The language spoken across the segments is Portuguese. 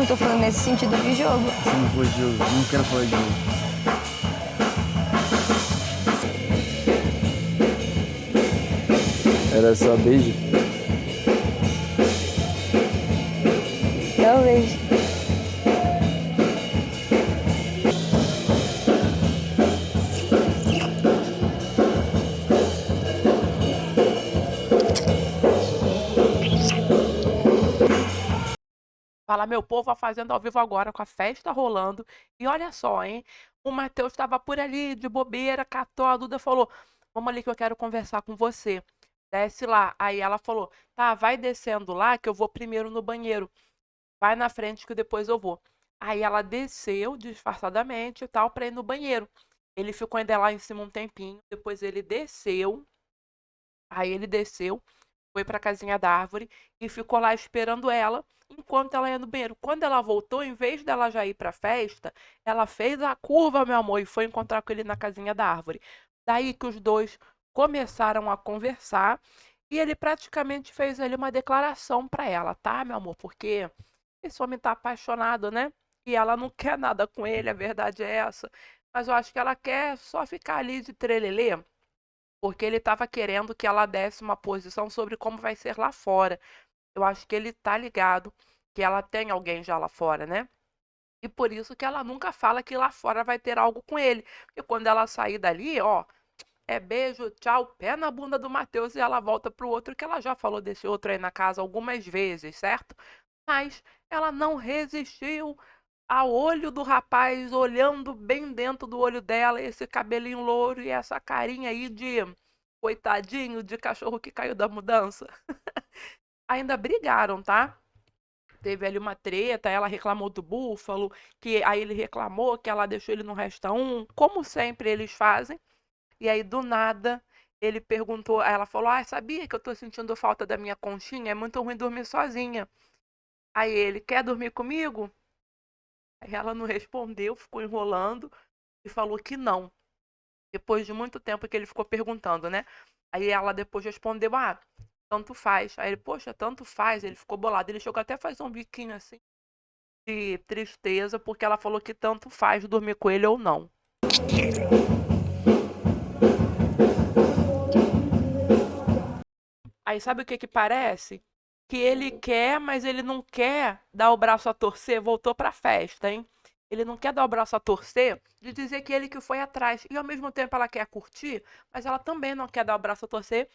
Eu tô falando nesse sentido de jogo. Se não for jogo, não quero falar de jogo. Era só beijo? Talvez. Fala, meu povo, a Fazenda ao vivo agora, com a festa rolando. E olha só, hein? O Matheus estava por ali, de bobeira, catou a Duda, falou: Vamos ali que eu quero conversar com você. Desce lá. Aí ela falou: Tá, vai descendo lá que eu vou primeiro no banheiro. Vai na frente que depois eu vou. Aí ela desceu disfarçadamente e tal pra ir no banheiro. Ele ficou ainda lá em cima um tempinho. Depois ele desceu. Aí ele desceu, foi pra casinha da árvore e ficou lá esperando ela enquanto ela ia no banheiro. Quando ela voltou, em vez dela já ir pra festa, ela fez a curva, meu amor, e foi encontrar com ele na casinha da árvore. Daí que os dois começaram a conversar e ele praticamente fez ali uma declaração pra ela, tá, meu amor? Porque esse homem tá apaixonado, né? E ela não quer nada com ele, a verdade é essa. Mas eu acho que ela quer só ficar ali de trelelê, porque ele estava querendo que ela desse uma posição sobre como vai ser lá fora. Eu acho que ele tá ligado que ela tem alguém já lá fora, né? E por isso que ela nunca fala que lá fora vai ter algo com ele. Porque quando ela sair dali, ó, é beijo, tchau, pé na bunda do Matheus e ela volta pro outro, que ela já falou desse outro aí na casa algumas vezes, certo? Mas ela não resistiu ao olho do rapaz, olhando bem dentro do olho dela, esse cabelinho louro e essa carinha aí de coitadinho de cachorro que caiu da mudança. Ainda brigaram, tá? Teve ali uma treta, ela reclamou do búfalo, que aí ele reclamou que ela deixou ele no resta um, como sempre eles fazem. E aí do nada ele perguntou, aí ela falou: "Ah, sabia que eu tô sentindo falta da minha conchinha? É muito ruim dormir sozinha". Aí ele: "Quer dormir comigo?" Aí ela não respondeu, ficou enrolando e falou que não. Depois de muito tempo que ele ficou perguntando, né? Aí ela depois respondeu: "Ah, tanto faz". Aí ele: "Poxa, tanto faz". Ele ficou bolado. Ele chegou até a fazer um biquinho assim de tristeza, porque ela falou que tanto faz dormir com ele ou não. Aí sabe o que que parece? Que ele quer, mas ele não quer dar o braço a torcer. Voltou pra festa, hein? Ele não quer dar o braço a torcer de dizer que ele que foi atrás. E ao mesmo tempo ela quer curtir, mas ela também não quer dar o braço a torcer,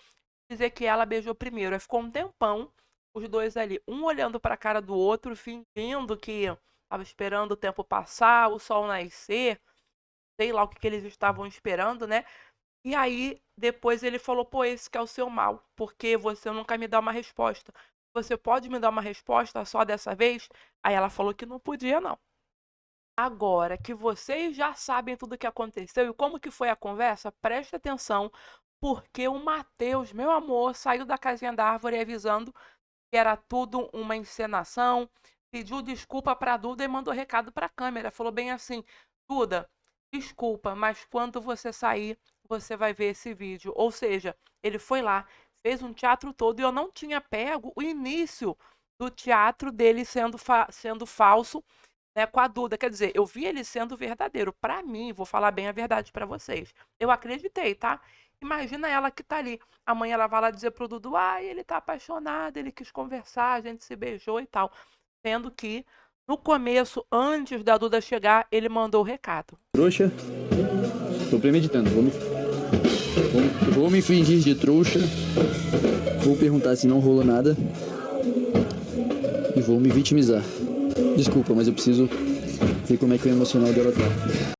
dizer que ela beijou primeiro. Aí ficou um tempão, os dois ali, um olhando para a cara do outro, fingindo que estava esperando o tempo passar, o sol nascer, sei lá o que, que eles estavam esperando, né? E aí, depois ele falou: Pô, esse que é o seu mal, porque você nunca me dá uma resposta. Você pode me dar uma resposta só dessa vez? Aí ela falou que não podia, não. Agora que vocês já sabem tudo o que aconteceu e como que foi a conversa, preste atenção, porque o Matheus, meu amor, saiu da casinha da árvore avisando que era tudo uma encenação, pediu desculpa para a Duda e mandou recado para a câmera. Falou bem assim: Duda, desculpa, mas quando você sair, você vai ver esse vídeo. Ou seja, ele foi lá, fez um teatro todo e eu não tinha pego o início do teatro dele sendo falso, né, com a Duda. Quer dizer, eu vi ele sendo verdadeiro. Pra mim, vou falar bem a verdade pra vocês. Eu acreditei, tá? Imagina ela que tá ali. Amanhã ela vai lá dizer pro Dudu: ah, ele tá apaixonado, ele quis conversar, a gente se beijou e tal. Sendo que no começo, antes da Duda chegar, ele mandou o recado. Trouxa, tô premeditando. Vou me fingir de trouxa. Vou perguntar se não rolou nada. E vou me vitimizar. Desculpa, mas eu preciso ver como é que o emocional dela tá.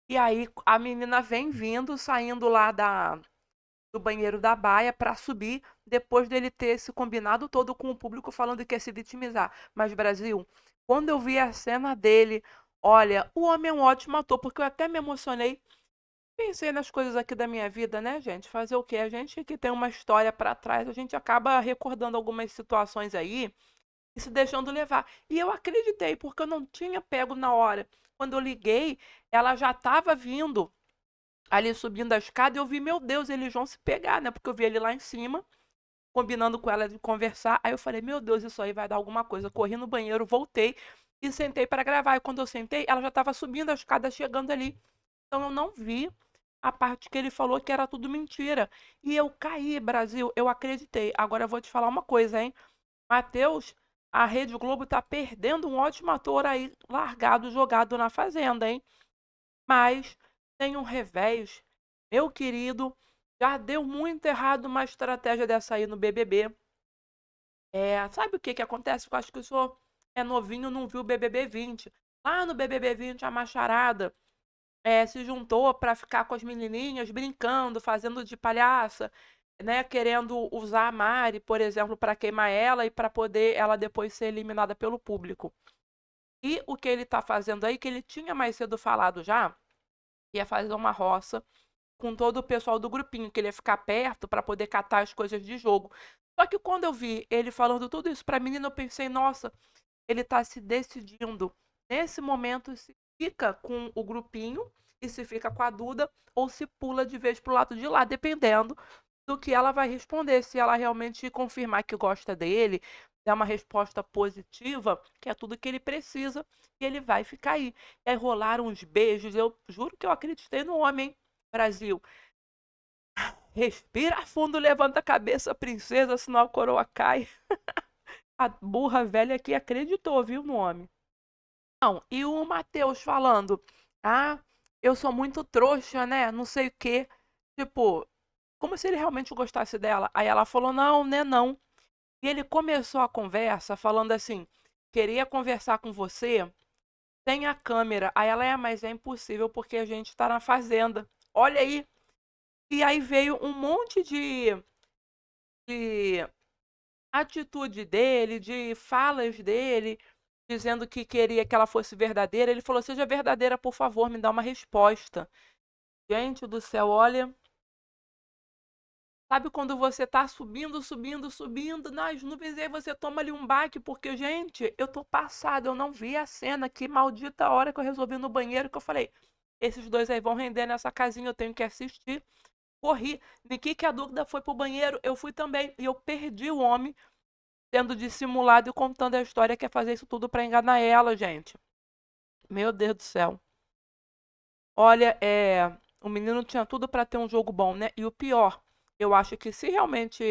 E aí a menina vem vindo, saindo lá do banheiro da baia para subir, depois dele ter se combinado todo com o público falando que ia se vitimizar. Mas, Brasil, quando eu vi a cena dele, olha, o homem é um ótimo ator, porque eu até me emocionei. Pensei nas coisas aqui da minha vida, né, gente? Fazer o quê? A gente que tem uma história para trás, a gente acaba recordando algumas situações aí e se deixando levar. E eu acreditei, porque eu não tinha pego na hora. Quando eu liguei, ela já estava vindo ali subindo a escada, eu vi, meu Deus, eles vão se pegar, né? Porque eu vi ele lá em cima, combinando com ela de conversar. Aí eu falei, meu Deus, isso aí vai dar alguma coisa. Corri no banheiro, voltei. e sentei para gravar. E quando eu sentei, ela já estava subindo a escada, chegando ali. Então eu não vi a parte que ele falou que era tudo mentira. E eu caí, Brasil, eu acreditei. Agora eu vou te falar uma coisa, hein? Matheus, a Rede Globo tá perdendo um ótimo ator aí, largado, jogado na Fazenda, hein? Mas tem um revés, meu querido, já deu muito errado uma estratégia dessa aí no BBB. Sabe o que que acontece? Eu acho que o senhor é novinho, não viu o BBB 20. Lá no BBB 20, a macharada se juntou para ficar com as menininhas, brincando, fazendo de palhaça, né? Querendo usar a Mari, por exemplo, para queimar ela e para poder ela depois ser eliminada pelo público. E o que ele está fazendo aí, que ele tinha mais cedo falado já, ia fazer uma roça com todo o pessoal do grupinho, que ele ia ficar perto para poder catar as coisas de jogo. Só que quando eu vi ele falando tudo isso para a menina, eu pensei, nossa, ele está se decidindo nesse momento se fica com o grupinho e se fica com a Duda ou se pula de vez pro lado de lá, dependendo do que ela vai responder. Se ela realmente confirmar que gosta dele, der uma resposta positiva, que é tudo que ele precisa, e ele vai ficar aí. E aí rolaram uns beijos. Eu juro que eu acreditei no homem, hein? Brasil. Respira fundo, levanta a cabeça, princesa, senão a coroa cai. A burra velha que acreditou, viu, no homem. Não, e o Matheus falando: "Ah, eu sou muito trouxa, né, não sei o quê". Tipo, como se ele realmente gostasse dela. Aí ela falou: "Não, né, não". E ele começou a conversa falando assim: "Queria conversar com você sem a câmera". Aí ela: mas é impossível porque a gente tá na fazenda". Olha aí. E aí veio um monte de atitude dele, de falas dele, dizendo que queria que ela fosse verdadeira. Ele falou: "Seja verdadeira, por favor, me dá uma resposta". Gente do céu, olha, sabe quando você tá subindo, subindo, subindo nas nuvens e aí você toma ali um baque, porque, gente, eu tô passada, eu não vi a cena, que maldita hora que eu resolvi ir no banheiro, que eu falei: "Esses dois aí vão render nessa casinha, eu tenho que assistir". Corri, Niki que a dúvida foi pro banheiro, eu fui também, e eu perdi o homem sendo dissimulado e contando a história, que é fazer isso tudo pra enganar ela, gente. Meu Deus do céu. Olha, o menino tinha tudo pra ter um jogo bom, né? E o pior, eu acho que se realmente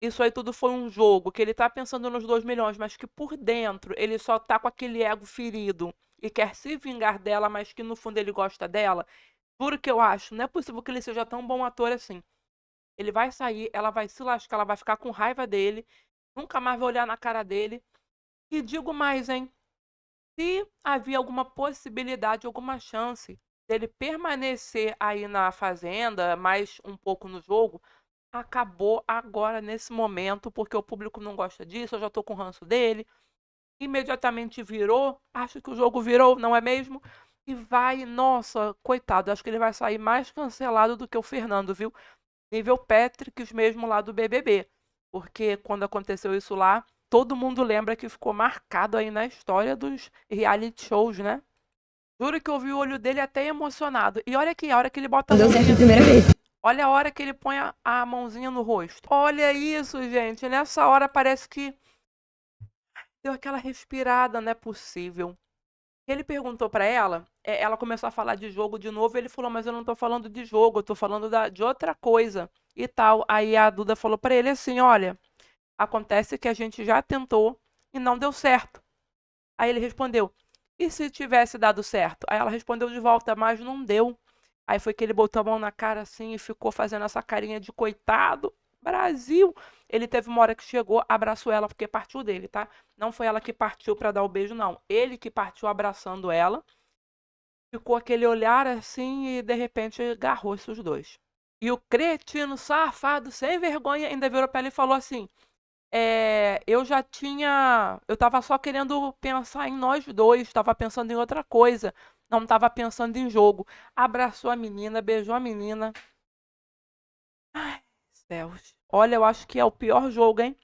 isso aí tudo foi um jogo, que ele tá pensando nos 2 milhões, mas que por dentro ele só tá com aquele ego ferido e quer se vingar dela, mas que no fundo ele gosta dela, juro que eu acho, não é possível que ele seja tão bom ator assim. Ele vai sair, ela vai se lascar, ela vai ficar com raiva dele, nunca mais vai olhar na cara dele. E digo mais, hein? Se havia alguma possibilidade, alguma chance dele permanecer aí na fazenda, mais um pouco no jogo, acabou agora nesse momento, porque o público não gosta disso, eu já tô com o ranço dele. Imediatamente virou, acho que o jogo virou, não é mesmo? E vai, nossa, coitado, acho que ele vai sair mais cancelado do que o Fernando, viu? Nível Patrick mesmo lá do BBB. Porque quando aconteceu isso lá, todo mundo lembra que ficou marcado aí na história dos reality shows, né? Juro que eu vi o olho dele até emocionado. E olha aqui, a hora que ele bota a Deu certo a mãozinha. primeira vez. Olha a hora que ele põe a mãozinha no rosto. Olha isso, gente. Nessa hora parece que deu aquela respirada, não é possível. Ele perguntou pra ela, ela começou a falar de jogo de novo, e ele falou: "Mas eu não tô falando de jogo, eu tô falando de outra coisa e tal". Aí a Duda falou pra ele assim: "Olha, acontece que a gente já tentou e não deu certo". Aí ele respondeu: "E se tivesse dado certo?". Aí ela respondeu de volta: "Mas não deu". Aí foi que ele botou a mão na cara assim e ficou fazendo essa carinha de coitado. Brasil! Ele teve uma hora que chegou, abraçou ela, porque partiu dele, tá? Não foi ela que partiu pra dar o beijo, não. Ele que partiu abraçando ela. Ficou aquele olhar assim e de repente agarrou-se os dois. E o cretino, safado, sem vergonha, ainda virou pra ela e falou assim: eu já tinha. Eu tava só querendo pensar em nós dois, tava pensando em outra coisa. Não tava pensando em jogo. Abraçou a menina, beijou a menina. Ai, céus. Olha, eu acho que é o pior jogo, hein?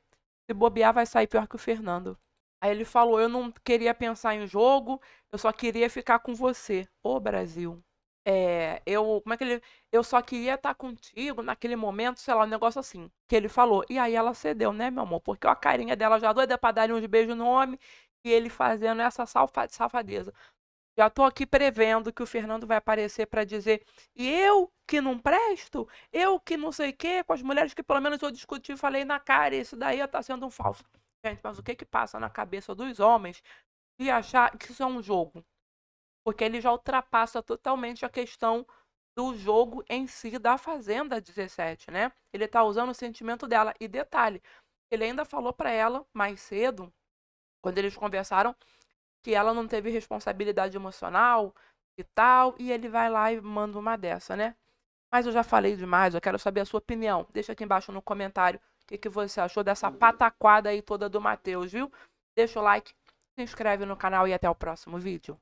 Se bobear, vai sair pior que o Fernando. Aí ele falou: "Eu não queria pensar em jogo, eu só queria ficar com você". Ô, Brasil. Como é que ele. "Eu só queria estar contigo naquele momento", sei lá, um negócio assim, que ele falou. E aí ela cedeu, né, meu amor? Porque a carinha dela já doida pra dar uns beijos no homem. e ele fazendo essa safadeza. Já tô aqui prevendo que o Fernando vai aparecer para dizer: e eu que não presto? Eu que não sei o quê, com as mulheres que pelo menos eu discuti e falei na cara, isso daí tá sendo um falso. Gente, mas o que que passa na cabeça dos homens de achar que isso é um jogo? Porque ele já ultrapassa totalmente a questão do jogo em si da Fazenda 17, né? Ele tá usando o sentimento dela. E detalhe, ele ainda falou para ela mais cedo, quando eles conversaram, que ela não teve responsabilidade emocional e tal, e ele vai lá e manda uma dessa, né? Mas eu já falei demais, eu quero saber a sua opinião. Deixa aqui embaixo no comentário o que você achou dessa pataquada aí toda do Matheus, viu? Deixa o like, se inscreve no canal e até o próximo vídeo.